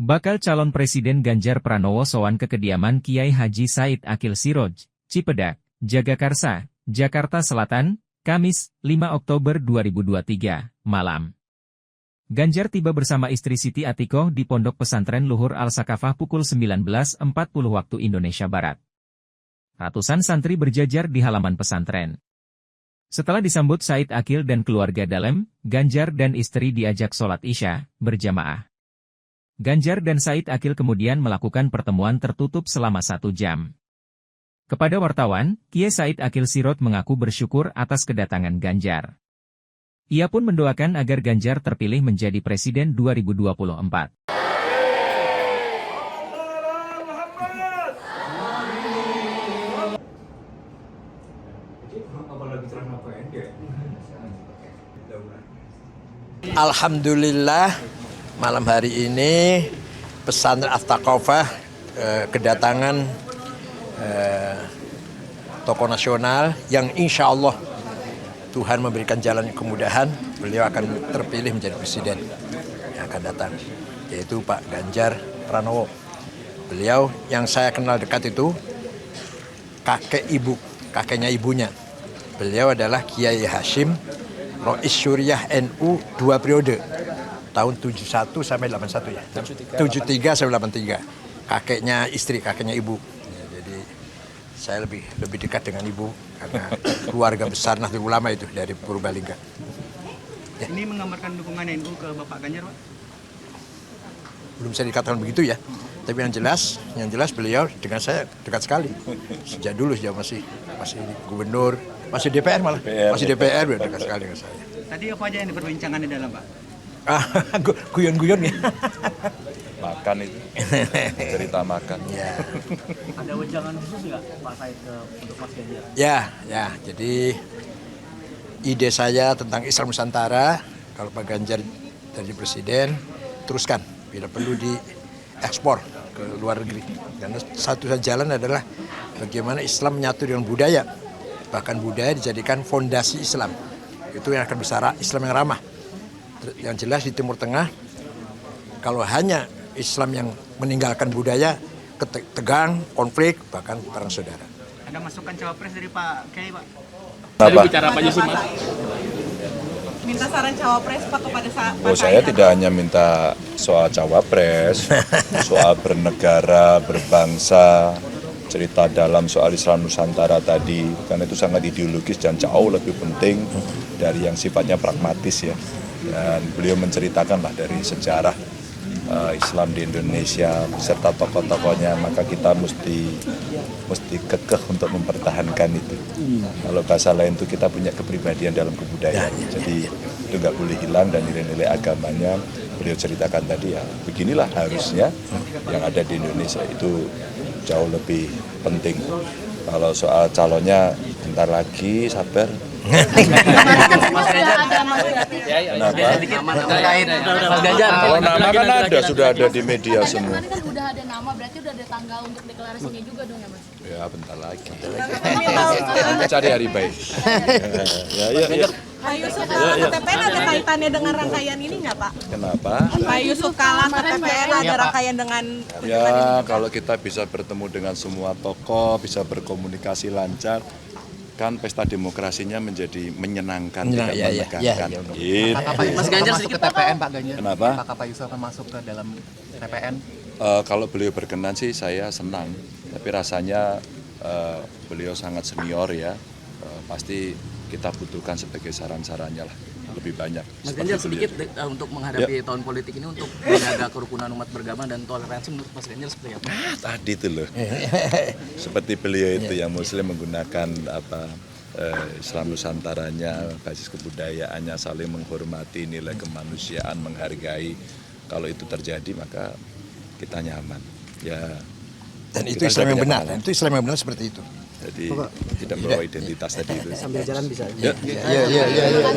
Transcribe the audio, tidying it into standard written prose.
Bakal calon Presiden Ganjar Pranowo sowan ke kediaman Kiai Haji Said Akil Siroj, Cipedak, Jagakarsa, Jakarta Selatan, Kamis, 5 Oktober 2023, malam. Ganjar tiba bersama istri Siti Atikoh di Pondok Pesantren Luhur Al-Sakafah pukul 19.40 waktu Indonesia Barat. Ratusan santri berjajar di halaman pesantren. Setelah disambut Said Akil dan keluarga dalam, Ganjar dan istri diajak sholat Isya berjamaah. Ganjar dan Said Akil kemudian melakukan pertemuan tertutup selama 1 jam. Kepada wartawan, Kiai Said Akil Siroj mengaku bersyukur atas kedatangan Ganjar. Ia pun mendoakan agar Ganjar terpilih menjadi Presiden 2024. Alhamdulillah, malam hari ini pesantren Al-Sakafah kedatangan tokoh nasional yang insya Allah Tuhan memberikan jalan kemudahan, beliau akan terpilih menjadi presiden yang akan datang, yaitu Pak Ganjar Pranowo. Beliau yang saya kenal dekat itu kakeknya ibunya. Beliau adalah Kiai Hashim Rois Syuriah NU 2 periode, tahun 71 sampai 81 ya. 73 sampai 83. Kakeknya istri, kakeknya ibu. Ya, jadi saya lebih dekat dengan ibu karena keluarga besar Nahdlatul Ulama itu dari Purbalingga. Ya. Ini menggambarkan dukungan NU ke Bapak Ganjar, Pak? Belum saya dikatakan begitu ya. Tapi yang jelas beliau dengan saya dekat sekali. Sejak dulu sejak masih gubernur, masih DPR malah. Masih DPR udah dekat sekali dengan saya. Tadi apa aja yang diperbincangkan di dalam, Pak? Guyon-guyon ya. Makan itu, cerita makan. Ya. Ada wejangan khusus nggak Pak Said untuk Mas Ganjar? Ya. Jadi ide saya tentang Islam Nusantara, kalau Pak Ganjar jadi presiden, teruskan. Bila perlu diekspor ke luar negeri. Karena satu jalan adalah bagaimana Islam menyatu dengan budaya. Bahkan budaya dijadikan fondasi Islam. Itu yang akan bisa Islam yang ramah. Yang jelas di Timur Tengah, kalau hanya Islam yang meninggalkan budaya, tegang, konflik, bahkan perang saudara. Ada masukan cawapres dari Pak Kiai, Pak? Tadi bicara apa aja sih, Mas? Minta saran cawapres Pak kepada Pak saya tidak hanya minta soal cawapres, soal bernegara, berbangsa, cerita dalam soal Islam Nusantara tadi, karena itu sangat ideologis dan jauh lebih penting dari yang sifatnya pragmatis ya. Dan beliau menceritakanlah dari sejarah Islam di Indonesia beserta tokoh-tokohnya, maka kita mesti kekeh untuk mempertahankan itu. Kalau bahasa lain itu kita punya kepribadian dalam kebudayaan, jadi itu nggak boleh hilang dan nilai-nilai agamanya beliau ceritakan tadi ya. Beginilah harusnya yang ada di Indonesia itu jauh lebih penting. Kalau soal calonnya bentar lagi sabar. Mas Ganjar. Kenapa? Mas Ganjar. Kalau nama kan ada, sudah ada di media semua. Kemarin kan udah ada nama, berarti udah ada tanggal untuk deklarasinya juga dong ya, Mas? Ya bentar lagi. Kita cari hari baik. Ya. Pak Yusuf kalah KTPN ada kaitannya dengan rangkaian ini nggak Pak? Kenapa? Pak Yusuf kalah KTPN ada rangkaian dengan Ya kalau kita bisa bertemu dengan semua tokoh, bisa berkomunikasi lancar, kan pesta demokrasinya menjadi menyenangkan, tidak menegangkan. Gitu. Mas Ganjar sedikit ke TPN, Pak Ganjar. Kenapa? Apakah Pak Yusuf akan masuk ke dalam TPN? Kalau beliau berkenan sih saya senang, tapi rasanya beliau sangat senior ya, pasti kita butuhkan sebagai saran-sarannya lah lebih banyak. Mas Ganjar sedikit untuk menghadapi tahun politik ini untuk menjaga kerukunan umat beragama dan toleransi menurut Mas Ganjar seperti apa? Tadi itu loh, seperti beliau itu yang Muslim menggunakan Islam Nusantaranya, basis kebudayaannya, saling menghormati, nilai kemanusiaan, menghargai. Kalau itu terjadi maka kita nyaman. Ya. Dan itu Islam yang benar. Itu Islam yang benar seperti itu. Jadi tidak membawa identitas tadi itu. Sambil jalan bisa. Ya.